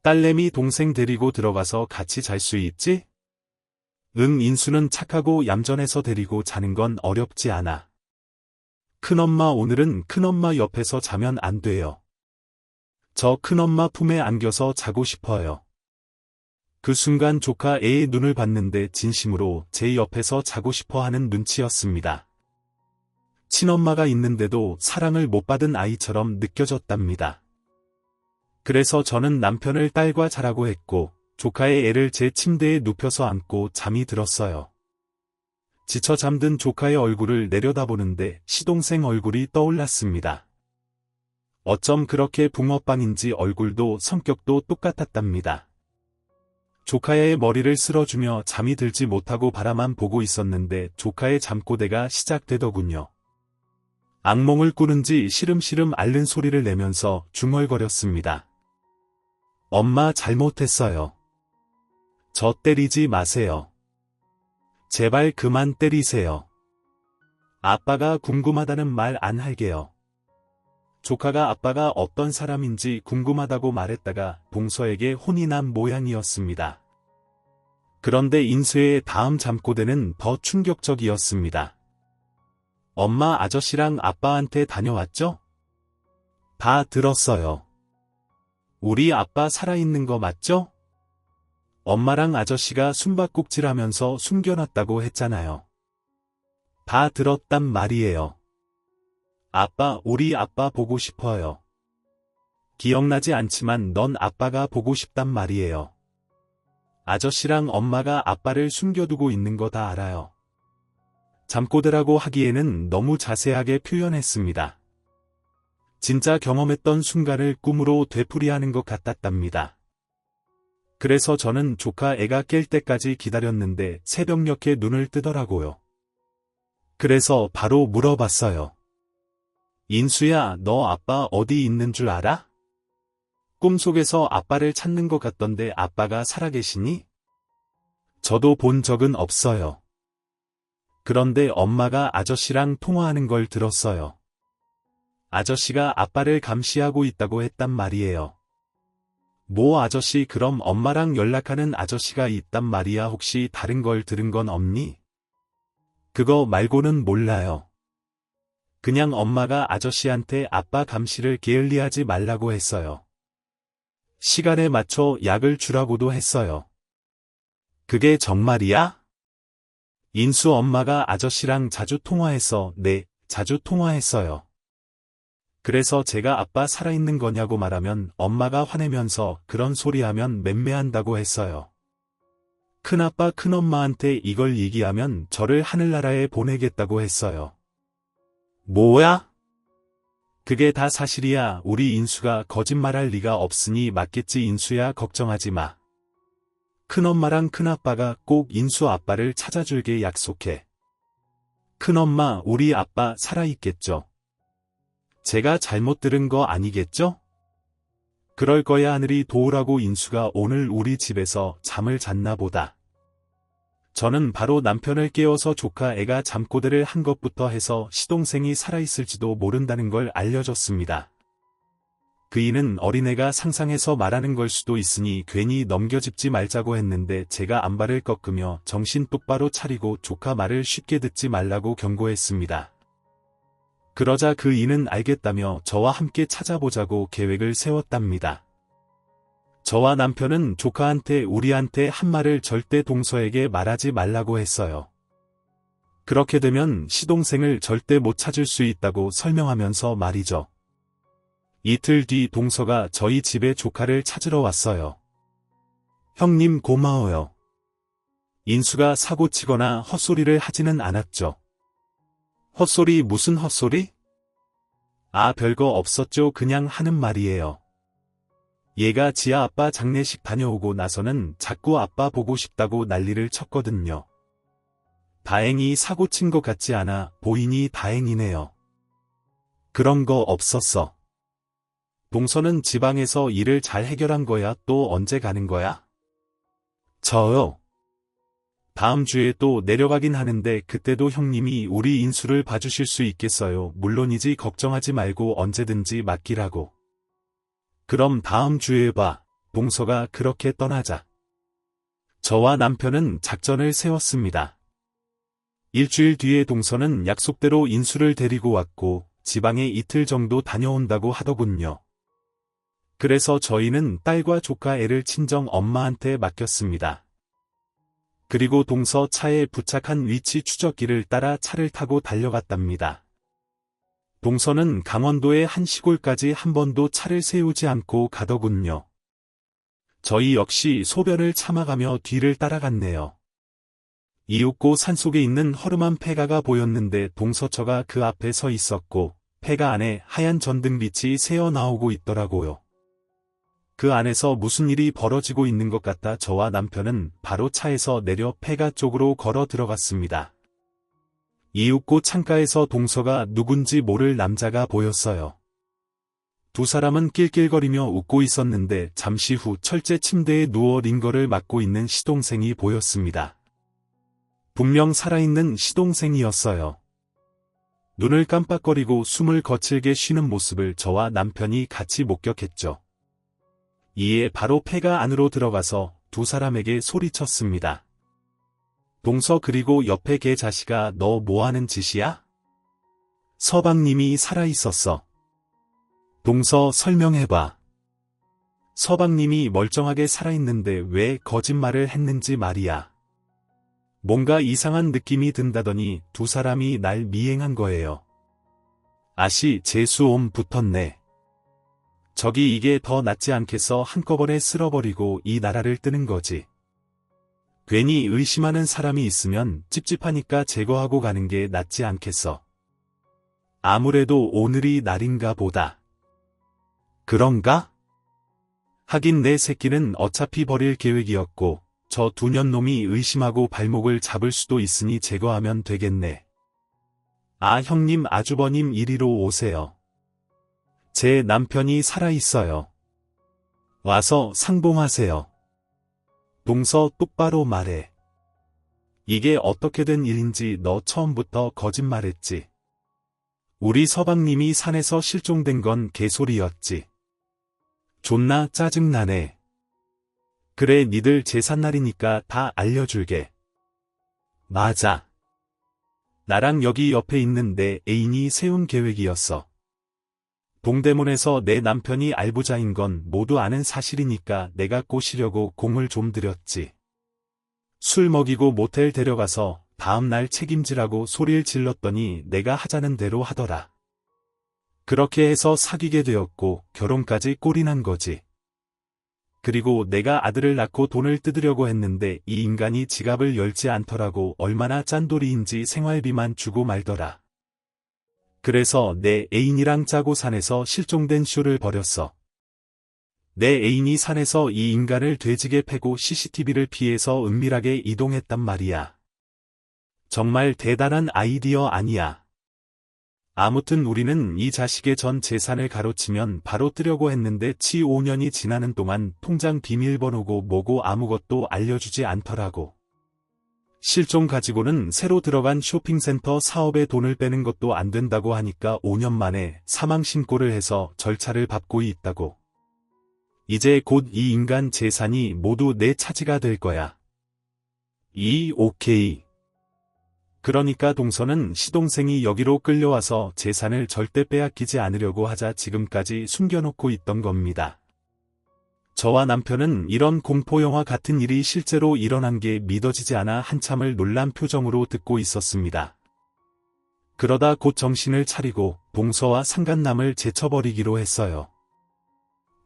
딸내미 동생 데리고 들어가서 같이 잘 수 있지? 응 인수는 착하고 얌전해서 데리고 자는 건 어렵지 않아. 큰엄마 오늘은 큰엄마 옆에서 자면 안 돼요. 저 큰엄마 품에 안겨서 자고 싶어요. 그 순간 조카 애의 눈을 봤는데 진심으로 제 옆에서 자고 싶어 하는 눈치였습니다. 친엄마가 있는데도 사랑을 못 받은 아이처럼 느껴졌답니다. 그래서 저는 남편을 딸과 자라고 했고 조카의 애를 제 침대에 눕혀서 안고 잠이 들었어요. 지쳐 잠든 조카의 얼굴을 내려다보는데 시동생 얼굴이 떠올랐습니다. 어쩜 그렇게 붕어빵인지 얼굴도 성격도 똑같았답니다. 조카의 머리를 쓸어주며 잠이 들지 못하고 바라만 보고 있었는데 조카의 잠꼬대가 시작되더군요. 악몽을 꾸는지 시름시름 앓는 소리를 내면서 중얼거렸습니다. 엄마 잘못했어요. 저 때리지 마세요. 제발 그만 때리세요. 아빠가 궁금하다는 말 안 할게요. 조카가 아빠가 어떤 사람인지 궁금하다고 말했다가 동서에게 혼이 난 모양이었습니다. 그런데 인수의 다음 잠꼬대는 더 충격적이었습니다. 엄마 아저씨랑 아빠한테 다녀왔죠? 다 들었어요. 우리 아빠 살아있는 거 맞죠? 엄마랑 아저씨가 숨바꼭질하면서 숨겨놨다고 했잖아요. 다 들었단 말이에요. 아빠, 우리 아빠 보고 싶어요. 기억나지 않지만 넌 아빠가 보고 싶단 말이에요. 아저씨랑 엄마가 아빠를 숨겨두고 있는 거 다 알아요. 잠꼬대라고 하기에는 너무 자세하게 표현했습니다. 진짜 경험했던 순간을 꿈으로 되풀이하는 것 같았답니다. 그래서 저는 조카 애가 깰 때까지 기다렸는데 새벽녘에 눈을 뜨더라고요. 그래서 바로 물어봤어요. 인수야, 너 아빠 어디 있는 줄 알아? 꿈속에서 아빠를 찾는 것 같던데 아빠가 살아계시니? 저도 본 적은 없어요. 그런데 엄마가 아저씨랑 통화하는 걸 들었어요. 아저씨가 아빠를 감시하고 있다고 했단 말이에요. 뭐 아저씨 그럼 엄마랑 연락하는 아저씨가 있단 말이야. 혹시 다른 걸 들은 건 없니? 그거 말고는 몰라요. 그냥 엄마가 아저씨한테 아빠 감시를 게을리하지 말라고 했어요. 시간에 맞춰 약을 주라고도 했어요. 그게 정말이야? 인수 엄마가 아저씨랑 자주 통화해서 네, 자주 통화했어요. 그래서 제가 아빠 살아있는 거냐고 말하면 엄마가 화내면서 그런 소리 하면 맴매한다고 했어요. 큰아빠 큰엄마한테 이걸 얘기하면 저를 하늘나라에 보내겠다고 했어요. 뭐야? 그게 다 사실이야. 우리 인수가 거짓말할 리가 없으니 맞겠지. 인수야, 걱정하지 마. 큰엄마랑 큰아빠가 꼭 인수 아빠를 찾아줄게 약속해. 큰엄마, 우리 아빠 살아있겠죠? 제가 잘못 들은 거 아니겠죠? 그럴 거야. 하늘이 도우라고. 인수가 오늘 우리 집에서 잠을 잤나 보다. 저는 바로 남편을 깨워서 조카 애가 잠꼬대를 한 것부터 해서 시동생이 살아있을지도 모른다는 걸 알려줬습니다. 그 이는 어린애가 상상해서 말하는 걸 수도 있으니 괜히 넘겨짚지 말자고 했는데 제가 안발을 꺾으며 정신 똑바로 차리고 조카 말을 쉽게 듣지 말라고 경고했습니다. 그러자 그 이는 알겠다며 저와 함께 찾아보자고 계획을 세웠답니다. 저와 남편은 조카한테 우리한테 한 말을 절대 동서에게 말하지 말라고 했어요. 그렇게 되면 시동생을 절대 못 찾을 수 있다고 설명하면서 말이죠. 이틀 뒤 동서가 저희 집에 조카를 찾으러 왔어요. 형님 고마워요. 인수가 사고치거나 헛소리를 하지는 않았죠. 헛소리 무슨 헛소리? 아, 별거 없었죠. 그냥 하는 말이에요. 얘가 지아 아빠 장례식 다녀오고 나서는 자꾸 아빠 보고 싶다고 난리를 쳤거든요. 다행히 사고친 것 같지 않아 보이니 다행이네요. 그런 거 없었어. 동서는 지방에서 일을 잘 해결한 거야? 또 언제 가는 거야? 저요. 다음 주에 또 내려가긴 하는데 그때도 형님이 우리 인수를 봐주실 수 있겠어요? 물론이지. 걱정하지 말고 언제든지 맡기라고. 그럼 다음 주에 봐. 동서가 그렇게 떠나자 저와 남편은 작전을 세웠습니다. 일주일 뒤에 동서는 약속대로 인수를 데리고 왔고 지방에 이틀 정도 다녀온다고 하더군요. 그래서 저희는 딸과 조카 애를 친정 엄마한테 맡겼습니다. 그리고 동서 차에 부착한 위치 추적기를 따라 차를 타고 달려갔답니다. 동서는 강원도의 한 시골까지 한 번도 차를 세우지 않고 가더군요. 저희 역시 소변을 참아가며 뒤를 따라갔네요. 이윽고 산속에 있는 허름한 폐가가 보였는데 동서처가 그 앞에 서 있었고 폐가 안에 하얀 전등빛이 새어나오고 있더라고요. 그 안에서 무슨 일이 벌어지고 있는 것 같아 저와 남편은 바로 차에서 내려 폐가 쪽으로 걸어 들어갔습니다. 이윽고 창가에서 동서가 누군지 모를 남자가 보였어요. 두 사람은 낄낄거리며 웃고 있었는데 잠시 후 철제 침대에 누워 링거를 맞고 있는 시동생이 보였습니다. 분명 살아있는 시동생이었어요. 눈을 깜빡거리고 숨을 거칠게 쉬는 모습을 저와 남편이 같이 목격했죠. 이에 바로 폐가 안으로 들어가서 두 사람에게 소리쳤습니다. 동서, 그리고 옆에 개 자식아, 너 뭐하는 짓이야? 서방님이 살아있었어. 동서, 설명해봐. 서방님이 멀쩡하게 살아있는데 왜 거짓말을 했는지 말이야. 뭔가 이상한 느낌이 든다더니 두 사람이 날 미행한 거예요. 아씨, 재수옴 붙었네. 저기 이게 더 낫지 않겠어? 한꺼번에 쓸어버리고 이 나라를 뜨는 거지. 괜히 의심하는 사람이 있으면 찝찝하니까 제거하고 가는 게 낫지 않겠어. 아무래도 오늘이 날인가 보다. 그런가? 하긴 내 새끼는 어차피 버릴 계획이었고 저 두 년놈이 의심하고 발목을 잡을 수도 있으니 제거하면 되겠네. 아, 형님, 아주버님 이리로 오세요. 제 남편이 살아있어요. 와서 상봉하세요. 동서, 똑바로 말해. 이게 어떻게 된 일인지. 너 처음부터 거짓말했지. 우리 서방님이 산에서 실종된 건 개소리였지. 존나 짜증나네. 그래, 니들 제삿날이니까 다 알려줄게. 맞아. 나랑 여기 옆에 있는 내 애인이 세운 계획이었어. 동대문에서 내 남편이 알부자인 건 모두 아는 사실이니까 내가 꼬시려고 공을 좀 들였지. 술 먹이고 모텔 데려가서 다음날 책임지라고 소리를 질렀더니 내가 하자는 대로 하더라. 그렇게 해서 사귀게 되었고 결혼까지 꼴이 난 거지. 그리고 내가 아들을 낳고 돈을 뜯으려고 했는데 이 인간이 지갑을 열지 않더라고. 얼마나 짠돌이인지 생활비만 주고 말더라. 그래서 내 애인이랑 짜고 산에서 실종된 쇼를 벌였어. 내 애인이 산에서 이 인간을 돼지게 패고 CCTV를 피해서 은밀하게 이동했단 말이야. 정말 대단한 아이디어 아니야. 아무튼 우리는 이 자식의 전 재산을 가로치면 바로 뜨려고 했는데 5년이 지나는 동안 통장 비밀번호고 뭐고 아무것도 알려주지 않더라고. 실종 가지고는 새로 들어간 쇼핑센터 사업에 돈을 빼는 것도 안 된다고 하니까 5년 만에 사망신고를 해서 절차를 밟고 있다고. 이제 곧 이 인간 재산이 모두 내 차지가 될 거야. 오케이. 그러니까 동서는 시동생이 여기로 끌려와서 재산을 절대 빼앗기지 않으려고 하자 지금까지 숨겨놓고 있던 겁니다. 저와 남편은 이런 공포영화 같은 일이 실제로 일어난 게 믿어지지 않아 한참을 놀란 표정으로 듣고 있었습니다. 그러다 곧 정신을 차리고 동서와 상간남을 제쳐버리기로 했어요.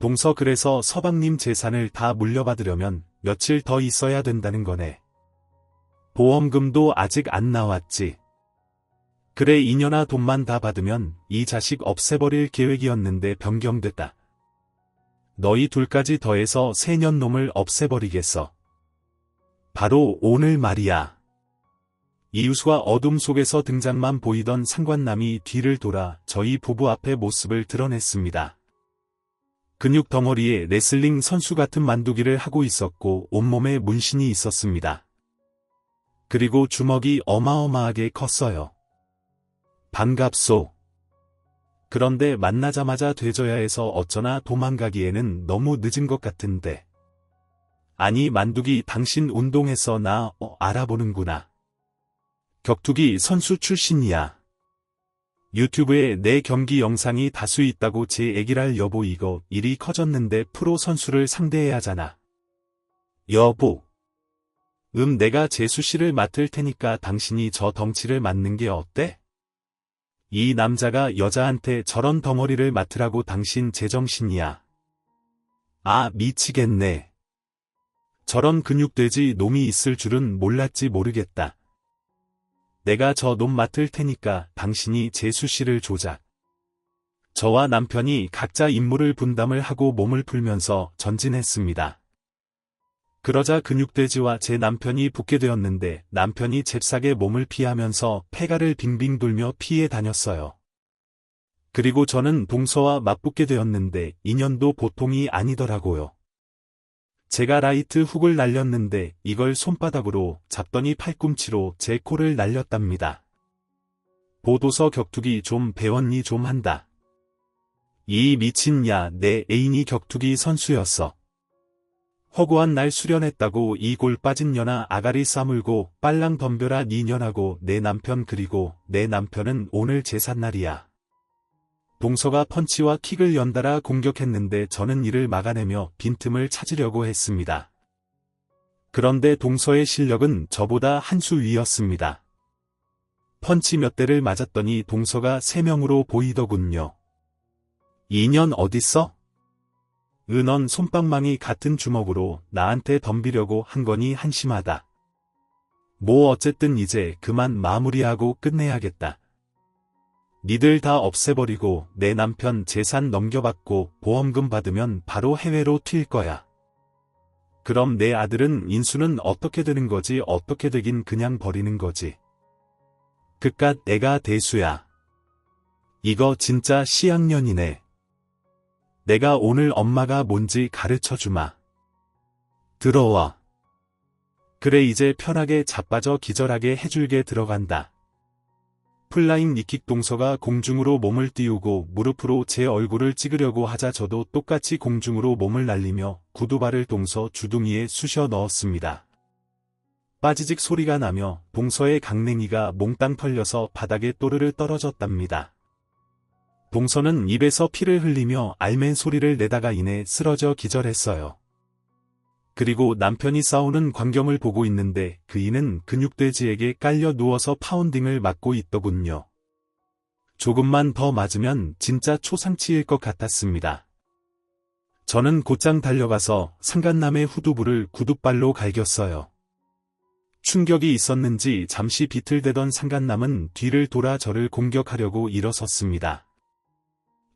동서 그래서 서방님 재산을 다 물려받으려면 며칠 더 있어야 된다는 거네. 보험금도 아직 안 나왔지. 그래 이년아 돈만 다 받으면 이 자식 없애버릴 계획이었는데 변경됐다. 너희 둘까지 더해서 3년 놈을 없애버리겠어. 바로 오늘 말이야. 이유수와 어둠 속에서 등장만 보이던 상관남이 뒤를 돌아 저희 부부 앞에 모습을 드러냈습니다. 근육 덩어리에 레슬링 선수 같은 만두기를 하고 있었고 온몸에 문신이 있었습니다. 그리고 주먹이 어마어마하게 컸어요. 반갑소. 그런데 만나자마자 되져야 해서 어쩌나 도망가기에는 너무 늦은 것 같은데. 아니 만두기 당신 운동해서 나 알아보는구나. 격투기 선수 출신이야. 유튜브에 내 경기 영상이 다수 있다고 제 애기랄 여보 이거 일이 커졌는데 프로 선수를 상대해야 하잖아. 여보. 내가 재수씨를 맡을 테니까 당신이 저 덩치를 맡는 게 어때? 이 남자가 여자한테 저런 덩어리를 맡으라고 당신 제정신이야. 아 미치겠네. 저런 근육돼지 놈이 있을 줄은 몰랐지 모르겠다. 내가 저 놈 맡을 테니까 당신이 재수씨를 조작. 저와 남편이 각자 임무를 분담을 하고 몸을 풀면서 전진했습니다. 그러자 근육돼지와 제 남편이 붙게 되었는데 남편이 잽싸게 몸을 피하면서 폐가를 빙빙 돌며 피해 다녔어요. 그리고 저는 동서와 맞붙게 되었는데 인연도 보통이 아니더라고요. 제가 라이트 훅을 날렸는데 이걸 손바닥으로 잡더니 팔꿈치로 제 코를 날렸답니다. 보도서 격투기 좀 배웠니 좀 한다. 이 미친 야 내 애인이 격투기 선수였어. 허구한 날 수련했다고 이 골 빠진 년아 아가리 싸물고 빨랑 덤벼라 니 년하고 내 남편 그리고 내 남편은 오늘 제삿날이야. 동서가 펀치와 킥을 연달아 공격했는데 저는 이를 막아내며 빈틈을 찾으려고 했습니다. 그런데 동서의 실력은 저보다 한 수 위였습니다. 펀치 몇 대를 맞았더니 동서가 3명으로 보이더군요. 이년 어딨어? 넌 솜방망이 같은 주먹으로 나한테 덤비려고 한 거니 한심하다. 뭐 어쨌든 이제 그만 마무리하고 끝내야겠다. 니들 다 없애버리고 내 남편 재산 넘겨받고 보험금 받으면 바로 해외로 튈 거야. 그럼 내 아들은 인수는 어떻게 되는 거지 어떻게 되긴 그냥 버리는 거지. 그깟 애가 대수야. 이거 진짜 시학년이네. 내가 오늘 엄마가 뭔지 가르쳐주마. 들어와. 그래 이제 편하게 자빠져 기절하게 해줄게 들어간다. 플라잉 니킥 동서가 공중으로 몸을 띄우고 무릎으로 제 얼굴을 찍으려고 하자 저도 똑같이 공중으로 몸을 날리며 구두발을 동서 주둥이에 쑤셔 넣었습니다. 빠지직 소리가 나며 동서의 강냉이가 몽땅 털려서 바닥에 또르르 떨어졌답니다. 동서는 입에서 피를 흘리며 알맨 소리를 내다가 이내 쓰러져 기절했어요. 그리고 남편이 싸우는 광경을 보고 있는데 그 이는 근육돼지에게 깔려 누워서 파운딩을 맞고 있더군요. 조금만 더 맞으면 진짜 초상치일 것 같았습니다. 저는 곧장 달려가서 상간남의 후두부를 구둣발로 갈겼어요. 충격이 있었는지 잠시 비틀대던 상간남은 뒤를 돌아 저를 공격하려고 일어섰습니다.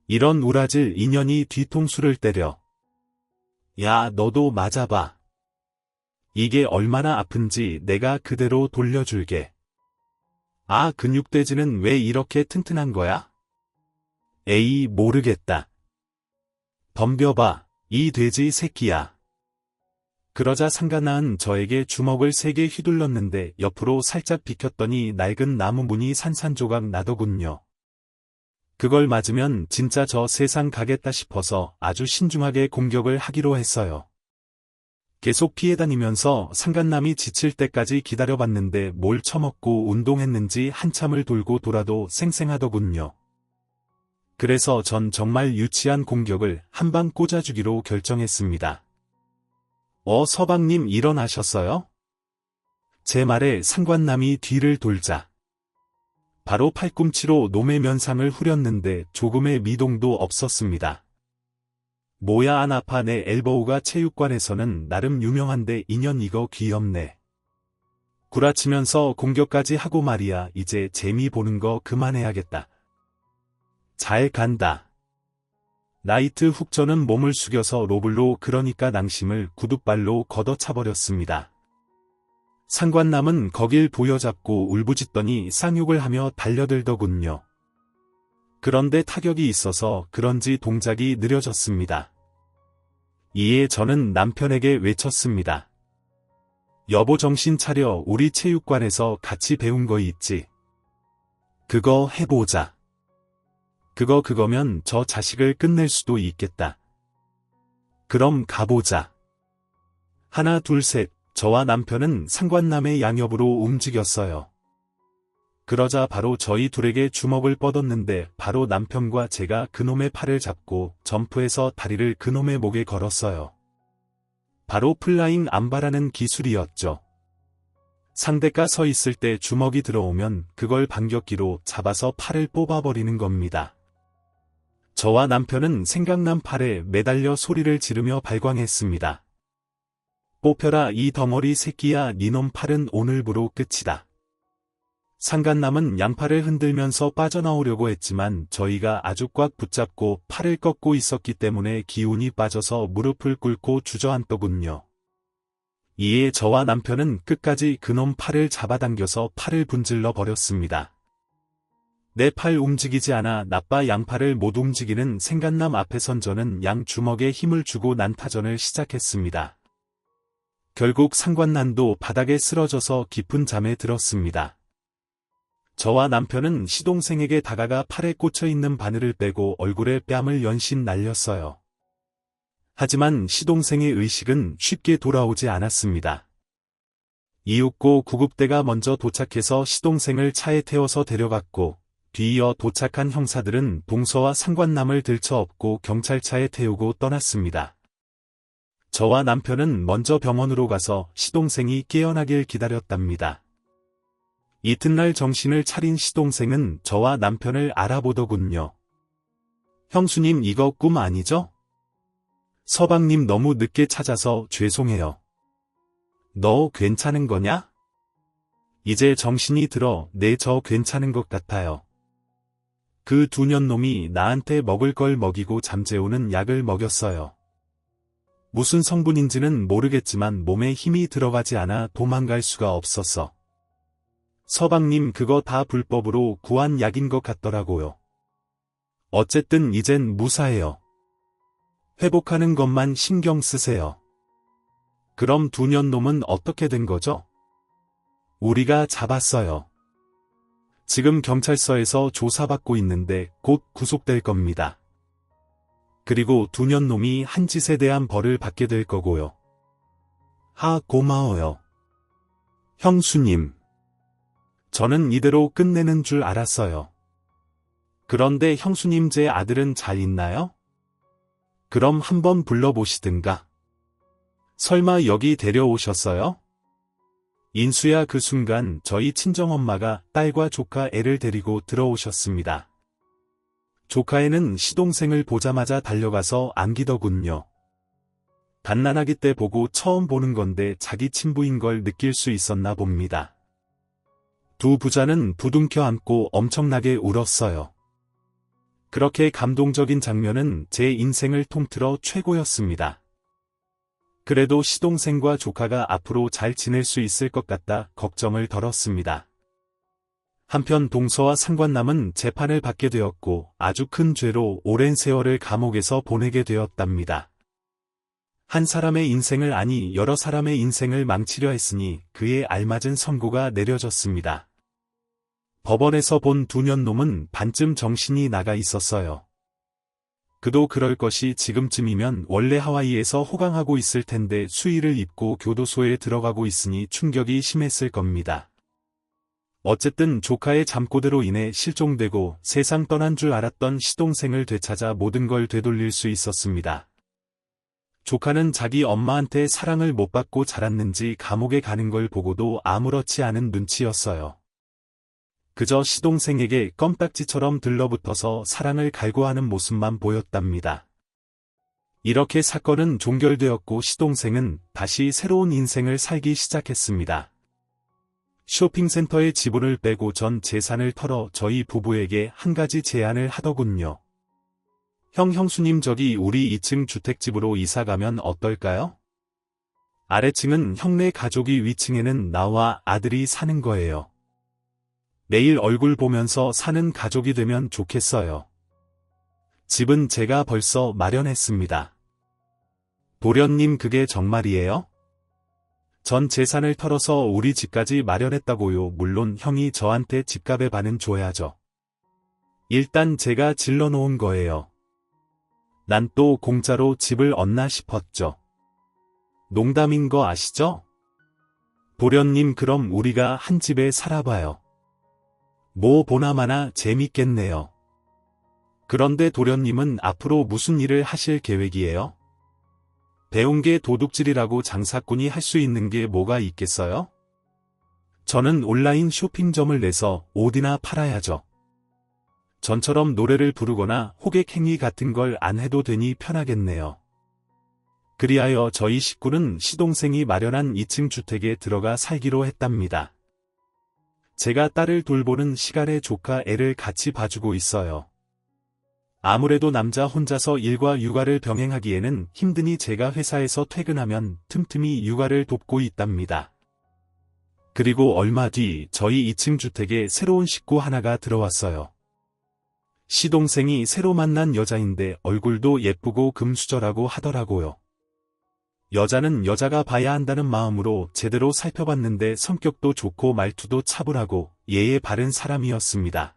이런 우라질 인연이 뒤통수를 때려. 야, 너도 맞아봐. 이게 얼마나 아픈지 내가 그대로 돌려줄게. 아, 근육돼지는 왜 이렇게 튼튼한 거야? 에이, 모르겠다. 덤벼봐, 이 돼지 새끼야. 그러자 상간나은 저에게 주먹을 3개 휘둘렀는데 옆으로 살짝 비켰더니 낡은 나무 문이 산산조각 나더군요. 그걸 맞으면 진짜 저 세상 가겠다 싶어서 아주 신중하게 공격을 하기로 했어요. 계속 피해 다니면서 상간남이 지칠 때까지 기다려봤는데 뭘 처먹고 운동했는지 한참을 돌고 돌아도 쌩쌩하더군요. 그래서 전 정말 유치한 공격을 한 방 꽂아주기로 결정했습니다. 서방님 일어나셨어요? 제 말에 상관남이 뒤를 돌자 바로 팔꿈치로 놈의 면상을 후렸는데 조금의 미동도 없었습니다. 뭐야 안 아파. 내 엘보우가 체육관에서는 나름 유명한데 인연 이거 귀엽네. 구라치면서 공격까지 하고 말이야. 이제 재미 보는 거 그만해야겠다. 잘 간다. 나이트 훅. 저는 몸을 숙여서 로블로 그러니까 낭심을 구둣발로 걷어차버렸습니다. 상관남은 거길 부여잡고 울부짖더니 쌍욕을 하며 달려들더군요. 그런데 타격이 있어서 그런지 동작이 느려졌습니다. 이에 저는 남편에게 외쳤습니다. 여보 정신 차려. 우리 체육관에서 같이 배운 거 있지. 그거 해보자. 그거면 저 자식을 끝낼 수도 있겠다. 그럼 가보자. 하나 둘 셋. 저와 남편은 상관남의 양옆으로 움직였어요. 그러자 바로 저희 둘에게 주먹을 뻗었는데 바로 남편과 제가 그놈의 팔을 잡고 점프해서 다리를 그놈의 목에 걸었어요. 바로 플라잉 암바라는 기술이었죠. 상대가 서 있을 때 주먹이 들어오면 그걸 반격기로 잡아서 팔을 뽑아버리는 겁니다. 저와 남편은 생각난 팔에 매달려 소리를 지르며 발광했습니다. 뽑혀라 이 덩어리 새끼야. 니놈 팔은 오늘부로 끝이다. 상간남은 양팔을 흔들면서 빠져나오려고 했지만 저희가 아주 꽉 붙잡고 팔을 꺾고 있었기 때문에 기운이 빠져서 무릎을 꿇고 주저앉더군요. 이에 저와 남편은 끝까지 그놈 팔을 잡아당겨서 팔을 분질러 버렸습니다. 내 팔 움직이지 않아. 나빠. 양팔을 못 움직이는 생간남 앞에선 저는 양 주먹에 힘을 주고 난타전을 시작했습니다. 결국 상관남도 바닥에 쓰러져서 깊은 잠에 들었습니다. 저와 남편은 시동생에게 다가가 팔에 꽂혀있는 바늘을 빼고 얼굴에 뺨을 연신 날렸어요. 하지만 시동생의 의식은 쉽게 돌아오지 않았습니다. 이윽고 구급대가 먼저 도착해서 시동생을 차에 태워서 데려갔고 뒤이어 도착한 형사들은 동서와 상관남을 들쳐업고 경찰차에 태우고 떠났습니다. 저와 남편은 먼저 병원으로 가서 시동생이 깨어나길 기다렸답니다. 이튿날 정신을 차린 시동생은 저와 남편을 알아보더군요. 형수님 이거 꿈 아니죠? 서방님 너무 늦게 찾아서 죄송해요. 너 괜찮은 거냐? 이제 정신이 들어. 네, 저 괜찮은 것 같아요. 그 두 년놈이 나한테 먹을 걸 먹이고 잠재우는 약을 먹였어요. 무슨 성분인지는 모르겠지만 몸에 힘이 들어가지 않아 도망갈 수가 없었어. 서방님 그거 다 불법으로 구한 약인 것 같더라고요. 어쨌든 이젠 무사해요. 회복하는 것만 신경 쓰세요. 그럼 두 년놈은 어떻게 된 거죠? 우리가 잡았어요. 지금 경찰서에서 조사받고 있는데 곧 구속될 겁니다. 그리고 두 년놈이 한 짓에 대한 벌을 받게 될 거고요. 고마워요. 형수님. 저는 이대로 끝내는 줄 알았어요. 그런데 형수님 제 아들은 잘 있나요? 그럼 한번 불러보시든가. 설마 여기 데려오셨어요? 인수야 그 순간 저희 친정엄마가 딸과 조카 애를 데리고 들어오셨습니다. 조카애는 시동생을 보자마자 달려가서 안기더군요. 갓난아기 때 보고 처음 보는 건데 자기 친부인 걸 느낄 수 있었나 봅니다. 두 부자는 부둥켜 안고 엄청나게 울었어요. 그렇게 감동적인 장면은 제 인생을 통틀어 최고였습니다. 그래도 시동생과 조카가 앞으로 잘 지낼 수 있을 것 같다 걱정을 덜었습니다. 한편 동서와 상관남은 재판을 받게 되었고 아주 큰 죄로 오랜 세월을 감옥에서 보내게 되었답니다. 한 사람의 인생을 아니 여러 사람의 인생을 망치려 했으니 그에 알맞은 선고가 내려졌습니다. 법원에서 본 두 년놈은 반쯤 정신이 나가 있었어요. 그도 그럴 것이 지금쯤이면 원래 하와이에서 호강하고 있을 텐데 수의를 입고 교도소에 들어가고 있으니 충격이 심했을 겁니다. 어쨌든 조카의 잠꼬대로 인해 실종되고 세상 떠난 줄 알았던 시동생을 되찾아 모든 걸 되돌릴 수 있었습니다. 조카는 자기 엄마한테 사랑을 못 받고 자랐는지 감옥에 가는 걸 보고도 아무렇지 않은 눈치였어요. 그저 시동생에게 껌딱지처럼 들러붙어서 사랑을 갈구하는 모습만 보였답니다. 이렇게 사건은 종결되었고 시동생은 다시 새로운 인생을 살기 시작했습니다. 쇼핑센터의 지분을 빼고 전 재산을 털어 저희 부부에게 한 가지 제안을 하더군요. 형수님 저기 우리 2층 주택집으로 이사 가면 어떨까요? 아래층은 형네 가족이 위층에는 나와 아들이 사는 거예요. 매일 얼굴 보면서 사는 가족이 되면 좋겠어요. 집은 제가 벌써 마련했습니다. 도련님 그게 정말이에요? 전 재산을 털어서 우리 집까지 마련했다고요. 물론 형이 저한테 집값의 반은 줘야죠. 일단 제가 질러놓은 거예요. 난 또 공짜로 집을 얻나 싶었죠. 농담인 거 아시죠? 도련님 그럼 우리가 한 집에 살아봐요. 뭐 보나마나 재밌겠네요. 그런데 도련님은 앞으로 무슨 일을 하실 계획이에요? 배운 게 도둑질이라고 장사꾼이 할 수 있는 게 뭐가 있겠어요? 저는 온라인 쇼핑점을 내서 옷이나 팔아야죠. 전처럼 노래를 부르거나 호객행위 같은 걸 안 해도 되니 편하겠네요. 그리하여 저희 식구는 시동생이 마련한 2층 주택에 들어가 살기로 했답니다. 제가 딸을 돌보는 시간에 조카 애를 같이 봐주고 있어요. 아무래도 남자 혼자서 일과 육아를 병행하기에는 힘드니 제가 회사에서 퇴근하면 틈틈이 육아를 돕고 있답니다. 그리고 얼마 뒤 저희 2층 주택에 새로운 식구 하나가 들어왔어요. 시동생이 새로 만난 여자인데 얼굴도 예쁘고 금수저라고 하더라고요. 여자는 여자가 봐야 한다는 마음으로 제대로 살펴봤는데 성격도 좋고 말투도 차분하고 예의 바른 사람이었습니다.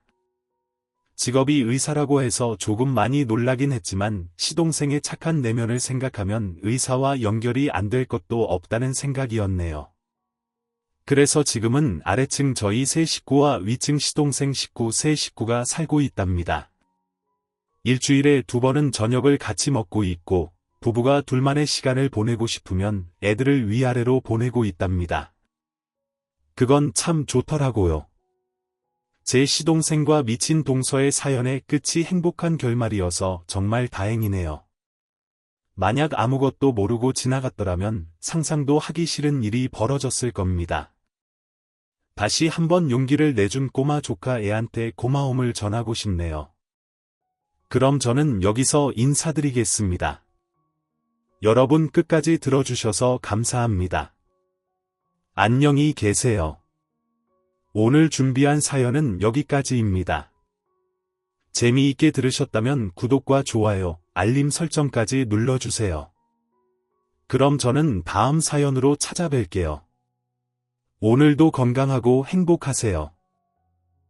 직업이 의사라고 해서 조금 많이 놀라긴 했지만 시동생의 착한 내면을 생각하면 의사와 연결이 안 될 것도 없다는 생각이었네요. 그래서 지금은 아래층 저희 세 식구와 위층 시동생 식구 세 식구가 살고 있답니다. 일주일에 2번은 저녁을 같이 먹고 있고 부부가 둘만의 시간을 보내고 싶으면 애들을 위아래로 보내고 있답니다. 그건 참 좋더라고요. 제 시동생과 미친 동서의 사연의 끝이 행복한 결말이어서 정말 다행이네요. 만약 아무것도 모르고 지나갔더라면 상상도 하기 싫은 일이 벌어졌을 겁니다. 다시 한번 용기를 내준 꼬마 조카 애한테 고마움을 전하고 싶네요. 그럼 저는 여기서 인사드리겠습니다. 여러분 끝까지 들어주셔서 감사합니다. 안녕히 계세요. 오늘 준비한 사연은 여기까지입니다. 재미있게 들으셨다면 구독과 좋아요, 알림 설정까지 눌러주세요. 그럼 저는 다음 사연으로 찾아뵐게요. 오늘도 건강하고 행복하세요.